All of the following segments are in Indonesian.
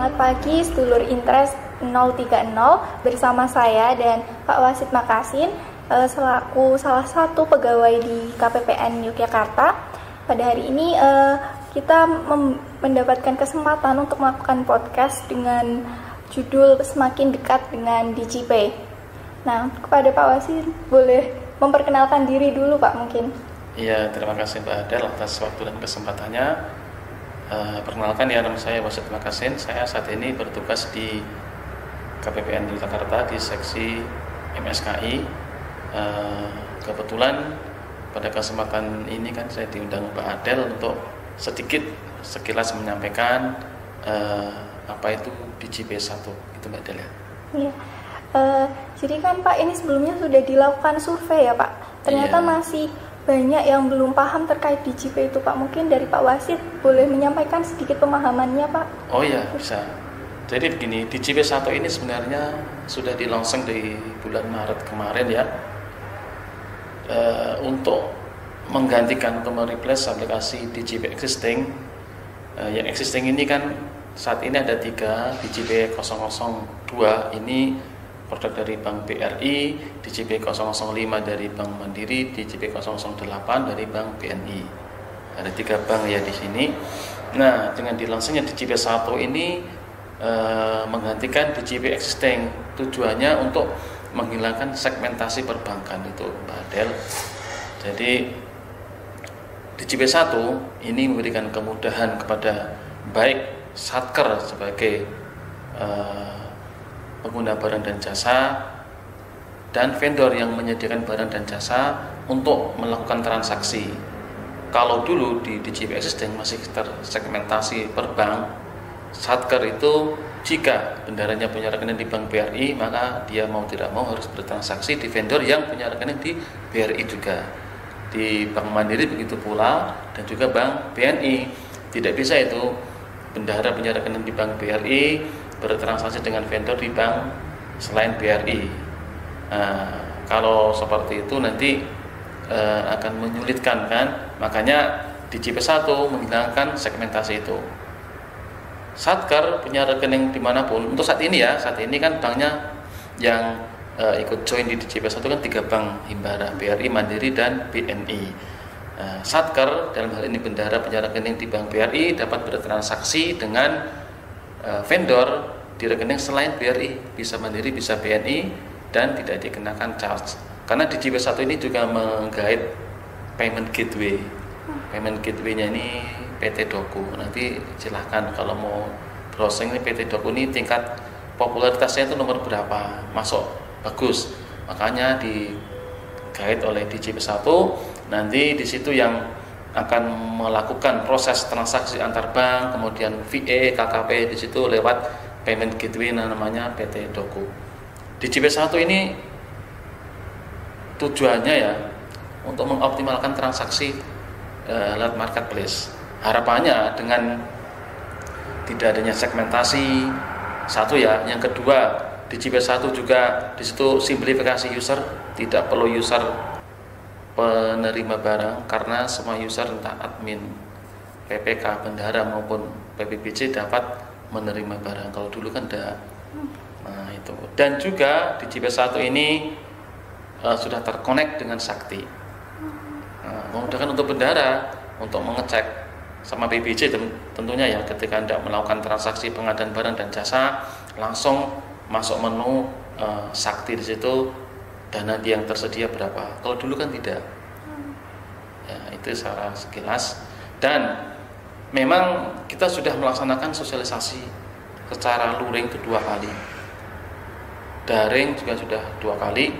Selamat pagi sedulur Intres 030, bersama saya dan Pak Wasid Makasin selaku salah satu pegawai di KPPN Yogyakarta. Pada hari ini kita mendapatkan kesempatan untuk melakukan podcast dengan judul Semakin Dekat dengan DigiPay. Nah, kepada Pak Wasid boleh memperkenalkan diri dulu Pak mungkin. Iya, terima kasih Mbak Adel atas waktu dan kesempatannya. Perkenalkan ya, nama saya Wasid Makasin. Saya saat ini bertugas di KPPN Yogyakarta di seksi MSKI. Kebetulan pada kesempatan ini kan saya diundang Mbak Adel untuk sekilas menyampaikan apa itu DigiPay 1, itu Mbak Adel ya. Iya. Jadi kan Pak, ini sebelumnya sudah dilakukan survei ya Pak. Ternyata masih banyak yang belum paham terkait DigiPay itu Pak. Mungkin dari Pak Wasid boleh menyampaikan sedikit pemahamannya Pak. Oh iya, bisa. Jadi begini, DigiPay 1 ini sebenarnya sudah di-launching di bulan Maret kemarin ya, untuk menggantikan atau mereplace aplikasi DigiPay existing. Yang existing ini kan saat ini ada 3, DigiPay 002 ini produk dari Bank BRI, DigiPay 005 dari Bank Mandiri, DigiPay 008 dari Bank BNI. Ada 3 bank ya di sini. Nah, dengan dilansingnya DigiPay 1 ini menggantikan DigiPay existing. Tujuannya untuk menghilangkan segmentasi perbankan itu, Mbak Adel. Jadi DigiPay 1 ini memberikan kemudahan kepada baik satker sebagai pengguna barang dan jasa dan vendor yang menyediakan barang dan jasa untuk melakukan transaksi. Kalau dulu di DigiPay existing masih tersegmentasi per bank, satker itu jika bendaranya punya rekening di Bank BRI, maka dia mau tidak mau harus bertransaksi di vendor yang punya rekening di BRI juga. Di Bank Mandiri begitu pula, dan juga Bank BNI. Tidak bisa itu bendahara punya rekening di Bank BRI bertransaksi dengan vendor di bank selain BRI. Nah, kalau seperti itu nanti akan menyulitkan kan, makanya DigiPay 1 menghilangkan segmentasi itu. Satker punya rekening dimanapun, untuk saat ini ya, saat ini kan banknya yang ikut join di DigiPay 1 kan 3 bank himbara, BRI, Mandiri, dan BNI. Satker dalam hal ini bendahara punya rekening di Bank BRI dapat bertransaksi dengan vendor di rekening selain BRI, bisa Mandiri, bisa BNI, dan tidak dikenakan charge. Karena DigiPay 1 ini juga menggait payment gateway. Payment gateway-nya ini PT Doku. Nanti silahkan kalau mau browsing ini PT Doku ini tingkat popularitasnya itu nomor berapa, masuk bagus. Makanya digait oleh DigiPay 1. Nanti di situ yang akan melakukan proses transaksi antar bank, kemudian VA, KKP di situ lewat payment gateway namanya PT Doku. DigiPay 1 ini tujuannya ya untuk mengoptimalkan transaksi lewat marketplace. Harapannya dengan tidak adanya segmentasi satu ya, yang kedua DigiPay 1 juga di situ simplifikasi user, tidak perlu user penerima barang karena semua user entah admin, PPK, bendahara maupun PPBC dapat menerima barang. Kalau dulu kan tidak. Nah itu. Dan juga DigiPay 1 ini sudah terkonek dengan Sakti. Memudahkan untuk bendahara untuk mengecek sama PBC tentunya ya, ketika Anda melakukan transaksi pengadaan barang dan jasa langsung masuk menu Sakti di situ. Dana yang tersedia berapa. Kalau dulu kan tidak. Ya, itu secara sekilas. Dan memang kita sudah melaksanakan sosialisasi secara luring itu 2 kali. Daring juga sudah 2 kali.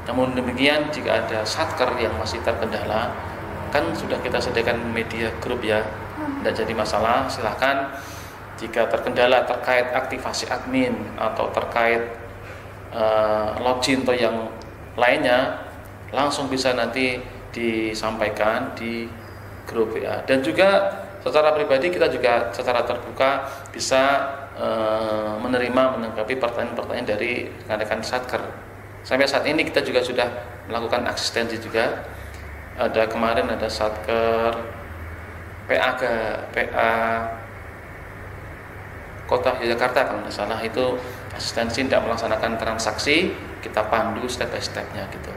Namun demikian jika ada satker yang masih terkendala, kan sudah kita sediakan media grup ya. Tidak jadi masalah, silahkan jika terkendala terkait aktivasi admin atau terkait login atau yang lainnya, langsung bisa nanti disampaikan di grup WA. Dan juga secara pribadi kita juga secara terbuka bisa menanggapi pertanyaan-pertanyaan dari rekan-rekan satker. Sampai saat ini kita juga sudah melakukan asistensi juga. Kemarin ada satker PA Kota Yogyakarta kalau nggak salah, itu asistensi tidak melaksanakan transaksi, kita pandu step by stepnya gitu.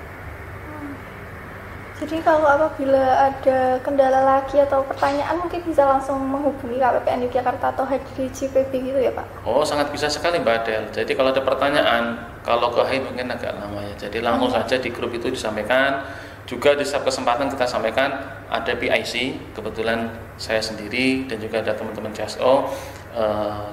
Jadi kalau apabila ada kendala lagi atau pertanyaan mungkin bisa langsung menghubungi KPPN Yogyakarta atau HDJPB gitu ya Pak? Oh, sangat bisa sekali Mbak Adel. Jadi kalau ada pertanyaan, kalau ke HI mungkin agak lama ya. Jadi langsung saja di grup itu disampaikan. Juga di setiap kesempatan kita sampaikan ada PIC, kebetulan saya sendiri dan juga ada teman-teman CSO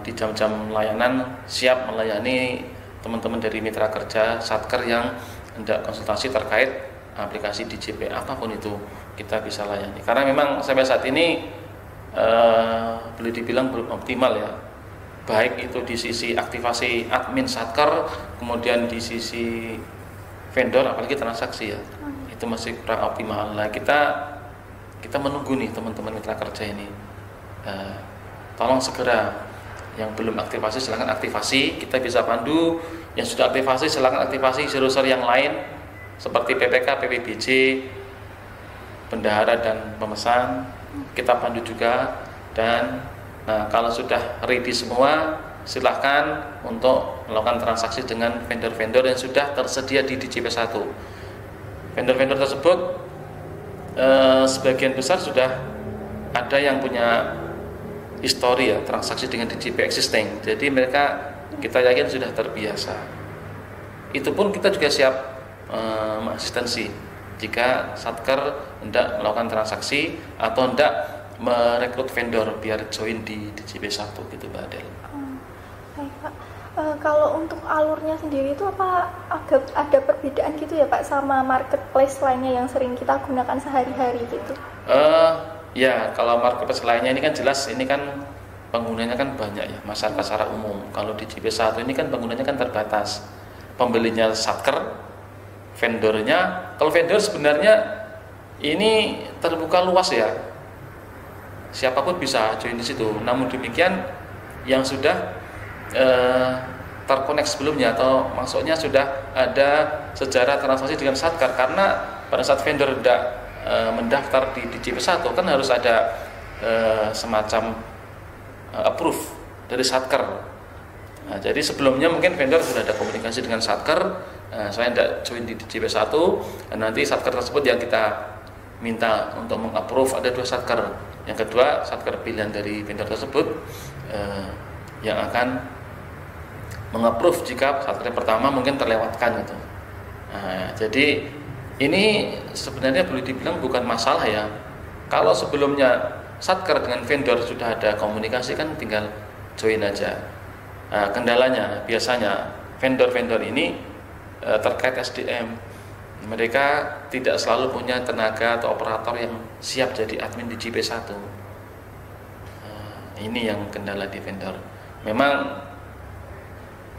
di jam-jam layanan siap melayani teman-teman dari mitra kerja Satker yang hendak konsultasi terkait aplikasi DJP apapun itu kita bisa layani. Karena memang sampai saat ini boleh dibilang belum optimal ya. Baik itu di sisi aktivasi admin Satker, kemudian di sisi vendor apalagi transaksi ya. Itu masih kurang optimal. Nah, kita menunggu nih teman-teman mitra kerja ini. Tolong segera yang belum aktivasi silakan aktivasi, kita bisa pandu. Yang sudah aktivasi silakan aktivasi user yang lain seperti PPK, PPBJ, bendahara dan pemesan, kita pandu juga. Dan nah, kalau sudah ready semua, silahkan untuk melakukan transaksi dengan vendor-vendor yang sudah tersedia di DJP1. Vendor-vendor tersebut sebagian besar sudah ada yang punya histori ya transaksi dengan DJP existing. Jadi mereka kita yakin sudah terbiasa. Itu pun kita juga siap asistensi jika Satker hendak melakukan transaksi atau hendak merekrut vendor biar join di DJP1 gitu Mbak Adel. Baik Pak, kalau untuk alurnya sendiri itu apa ada perbedaan gitu ya Pak sama marketplace lainnya yang sering kita gunakan sehari-hari gitu? Ya kalau marketplace lainnya ini kan jelas ini kan penggunanya kan banyak ya, masyarakat secara umum. Kalau di DJP1 ini kan penggunanya kan terbatas, pembelinya Satker, vendornya. Kalau vendor sebenarnya ini terbuka luas ya, siapapun bisa join di situ. Namun demikian yang sudah terkonek sebelumnya atau maksudnya sudah ada sejarah transaksi dengan Satker, karena pada saat vendor tidak mendaftar di DJP1 kan harus ada semacam approve dari Satker. Nah, jadi sebelumnya mungkin vendor sudah ada komunikasi dengan Satker. Saya tidak join di DJP1, nanti Satker tersebut yang kita minta untuk mengapprove ada 2 Satker. Yang kedua Satker pilihan dari vendor tersebut yang akan mengapprove jika Satker pertama mungkin terlewatkan gitu. Nah, jadi ini sebenarnya boleh dibilang bukan masalah ya. Kalau sebelumnya Satker dengan vendor sudah ada komunikasi kan tinggal join aja. Nah, kendalanya biasanya vendor-vendor ini terkait SDM, mereka tidak selalu punya tenaga atau operator yang siap jadi admin di DJP1. Ini yang kendala di vendor. Memang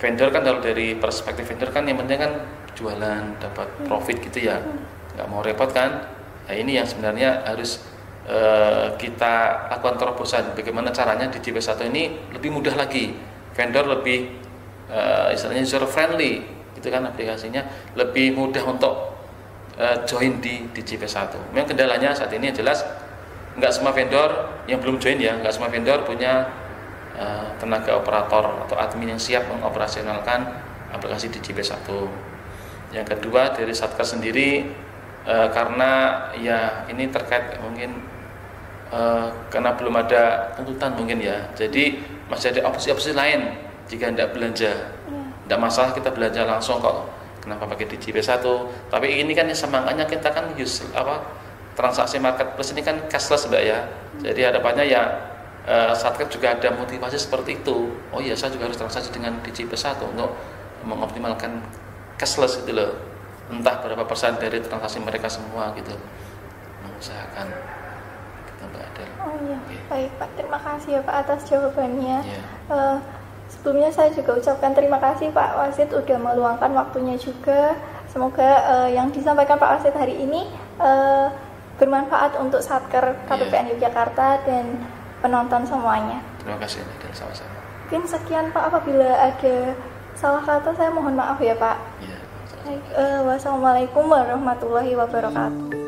vendor kan kalau dari perspektif vendor kan yang penting kan jualan, dapat profit gitu ya, nggak mau repot kan. Nah, ini yang sebenarnya harus kita lakukan terobosan. Bagaimana caranya di DJP1 ini lebih mudah lagi, vendor lebih istilahnya user friendly gitu kan, aplikasinya lebih mudah untuk join di DJP1. Memang kendalanya saat ini jelas nggak semua vendor yang belum join ya, nggak semua vendor punya tenaga operator atau admin yang siap mengoperasionalkan aplikasi DJP1. Yang kedua dari Satker sendiri karena ya ini terkait mungkin karena belum ada tuntutan mungkin ya, jadi masih ada opsi-opsi lain jika tidak belanja. Tidak masalah kita belanja langsung kok, kenapa pakai DJP1? Tapi ini kan semangatnya kita kan transaksi marketplace ini kan cashless Mbak ya. Jadi harapannya ya Satker juga ada motivasi seperti itu. Oh iya, saya juga harus transaksi dengan DJP1 untuk mengoptimalkan cashless gitu loh. Entah berapa persen dari transaksi mereka semua gitu, mengusahakan kita Mbak Adel. Oh iya, baik Pak, terima kasih ya Pak atas jawabannya. Yeah. Sebelumnya saya juga ucapkan terima kasih Pak Wasid udah meluangkan waktunya juga. Semoga yang disampaikan Pak Wasid hari ini bermanfaat untuk Satker KPPN Yogyakarta dan penonton semuanya. Terima kasih dan sama-sama. Mungkin sekian Pak, apabila ada salah kata saya mohon maaf ya Pak. Yeah. Wassalamualaikum warahmatullahi wabarakatuh.